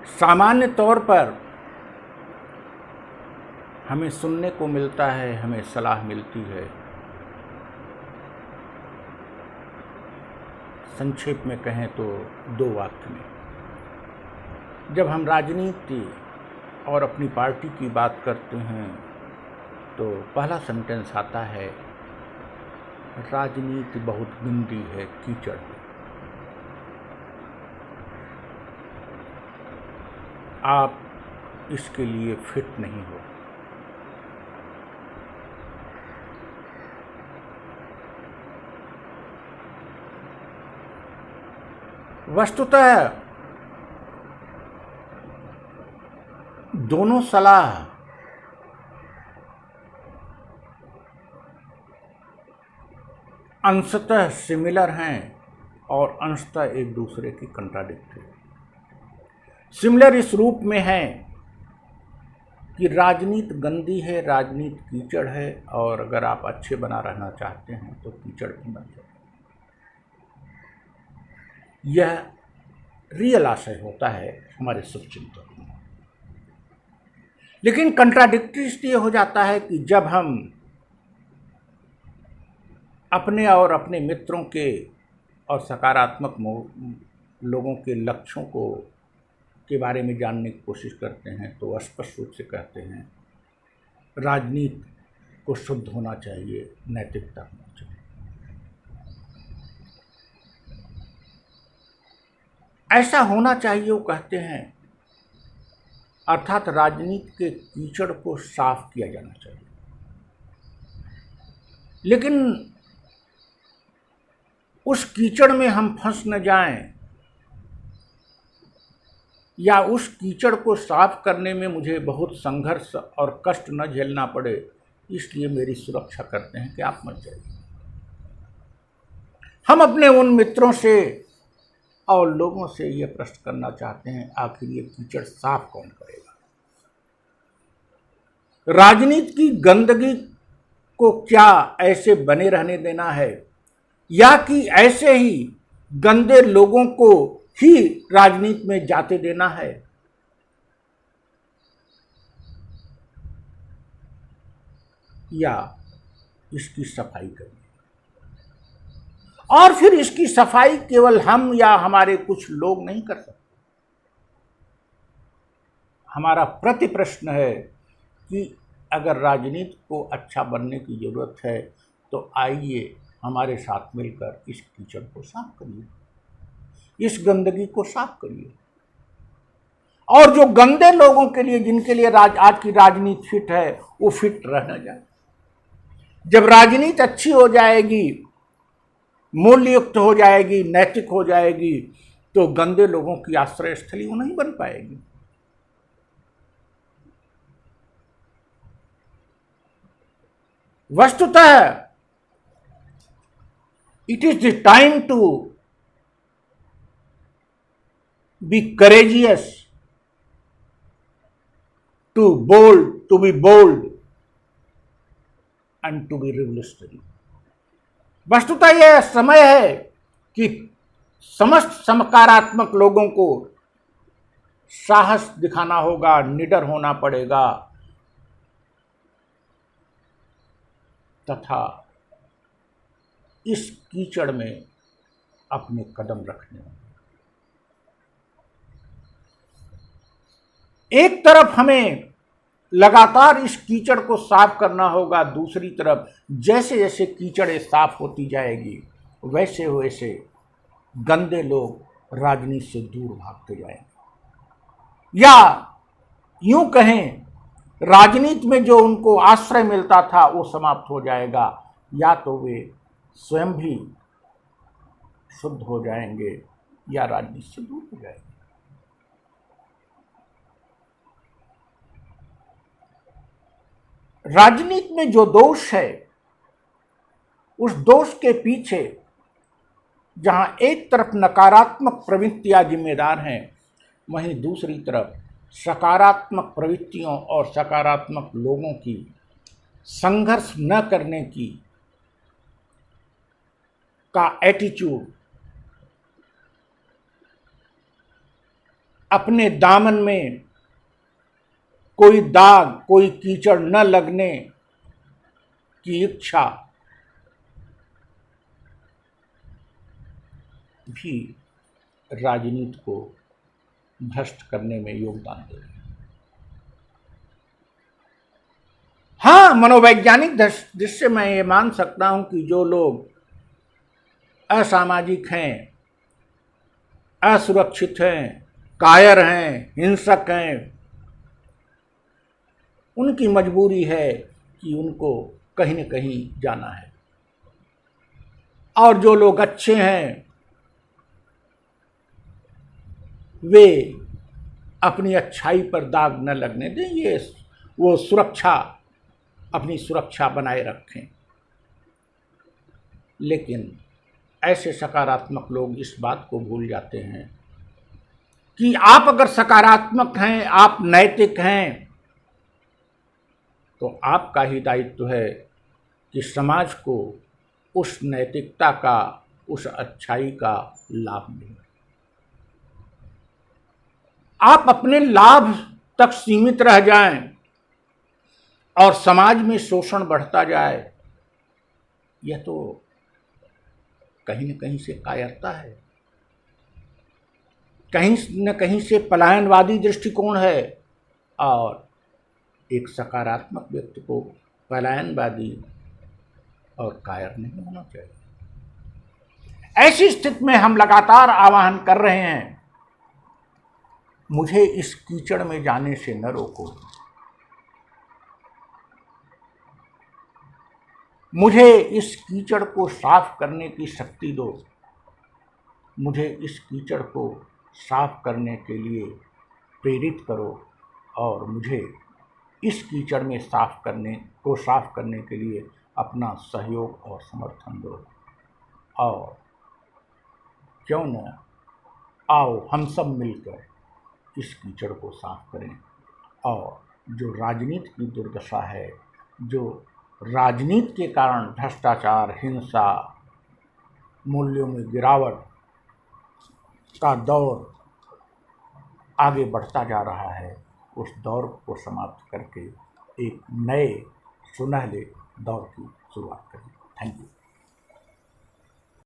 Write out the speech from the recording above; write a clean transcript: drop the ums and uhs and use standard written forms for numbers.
सामान्य तौर पर हमें सुनने को मिलता है, हमें सलाह मिलती है। संक्षेप में कहें तो 2 वाक्य में। जब हम राजनीति और अपनी पार्टी की बात करते हैं तो पहला सेंटेंस आता है, राजनीति बहुत गंदी है, कीचड़ है। आप इसके लिए फिट नहीं हो। वस्तुतः दोनों सलाह अंशतः सिमिलर हैं और अंशतः एक दूसरे की कंट्राडिक्टरी। सिमिलर इस रूप में है कि राजनीति गंदी है, राजनीति कीचड़ है, और अगर आप अच्छे बना रहना चाहते हैं तो कीचड़ भी बन जाए। यह रियल आशय होता है हमारे शुभचिंतक में। लेकिन कंट्राडिक्टरी इसलिए हो जाता है कि जब हम अपने और अपने मित्रों के और सकारात्मक लोगों के लक्ष्यों को के बारे में जानने की कोशिश करते हैं तो स्पष्ट रूप से कहते हैं राजनीति को शुद्ध होना चाहिए, नैतिकता होना चाहिए। ऐसा होना चाहिए वो कहते हैं, अर्थात राजनीति के कीचड़ को साफ किया जाना चाहिए। लेकिन उस कीचड़ में हम फंस न जाएं, या उस कीचड़ को साफ करने में मुझे बहुत संघर्ष और कष्ट न झेलना पड़े, इसलिए मेरी सुरक्षा करते हैं कि आप मत जाइए। हम अपने उन मित्रों से और लोगों से ये प्रश्न करना चाहते हैं, आखिर ये कीचड़ साफ कौन करेगा? राजनीति की गंदगी को क्या ऐसे बने रहने देना है, या कि ऐसे ही गंदे लोगों को ही राजनीति में जाते देना है? या इसकी सफाई करनी? और फिर इसकी सफाई केवल हम या हमारे कुछ लोग नहीं कर सकते। हमारा प्रति प्रश्न है कि अगर राजनीति को अच्छा बनने की जरूरत है तो आइए हमारे साथ मिलकर इस कीचड़ को साफ करिए, इस गंदगी को साफ करिए। और जो गंदे लोगों के लिए, जिनके लिए आज की राजनीति फिट है, वो फिट रह न जाए। जब राजनीति अच्छी हो जाएगी, मूल्ययुक्त हो जाएगी, नैतिक हो जाएगी, तो गंदे लोगों की आश्रय स्थली वो नहीं बन पाएगी। वस्तुतः it is the time to be courageous, to be bold and to be revolutionary. वस्तुतः यह समय है कि समस्त सकारात्मक लोगों को साहस दिखाना होगा, निडर होना पड़ेगा, तथा इस कीचड़ में अपने कदम रखने होंगे। एक तरफ हमें लगातार इस कीचड़ को साफ करना होगा, दूसरी तरफ जैसे जैसे कीचड़ साफ होती जाएगी वैसे वैसे गंदे लोग राजनीति से दूर भागते जाएंगे। या यूं कहें, राजनीति में जो उनको आश्रय मिलता था वो समाप्त हो जाएगा, या तो वे स्वयं भी शुद्ध हो जाएंगे या राजनीति से दूर हो जाएंगे। राजनीति में जो दोष है, उस दोष के पीछे जहां एक तरफ नकारात्मक प्रवृत्तियां जिम्मेदार हैं, वहीं दूसरी तरफ सकारात्मक प्रवृत्तियों और सकारात्मक लोगों की संघर्ष न करने की का एटीट्यूड अपने दामन में कोई दाग, कोई कीचड़ न लगने की इच्छा भी राजनीति को भ्रष्ट करने में योगदान दे रही है। हाँ, मनोवैज्ञानिक दृष्टि से मैं ये मान सकता हूं कि जो लोग असामाजिक हैं, असुरक्षित हैं, कायर हैं, हिंसक हैं, उनकी मजबूरी है कि उनको कहीं न कहीं जाना है। और जो लोग अच्छे हैं वे अपनी अच्छाई पर दाग न लगने दें, ये वो अपनी सुरक्षा बनाए रखें। लेकिन ऐसे सकारात्मक लोग इस बात को भूल जाते हैं कि आप अगर सकारात्मक हैं, आप नैतिक हैं, तो आपका ही दायित्व है कि समाज को उस नैतिकता का, उस अच्छाई का लाभ मिले। आप अपने लाभ तक सीमित रह जाएं और समाज में शोषण बढ़ता जाए, यह तो कहीं न कहीं से कायरता है, कहीं न कहीं से पलायनवादी दृष्टिकोण है। और एक सकारात्मक व्यक्ति को पलायनवादी और कायर नहीं होना चाहिए। ऐसी स्थिति में हम लगातार आह्वान कर रहे हैं, मुझे इस कीचड़ में जाने से न रोको, मुझे इस कीचड़ को साफ करने की शक्ति दो, मुझे इस कीचड़ को साफ करने के लिए प्रेरित करो और मुझे इस कीचड़ में साफ करने के लिए अपना सहयोग और समर्थन दो। और क्यों न आओ हम सब मिलकर इस कीचड़ को साफ करें और जो राजनीति की दुर्दशा है, जो राजनीति के कारण भ्रष्टाचार, हिंसा, मूल्यों में गिरावट का दौर आगे बढ़ता जा रहा है, उस दौर को समाप्त करके एक नए सुनहरे दौर की शुरुआत करें। Thank you.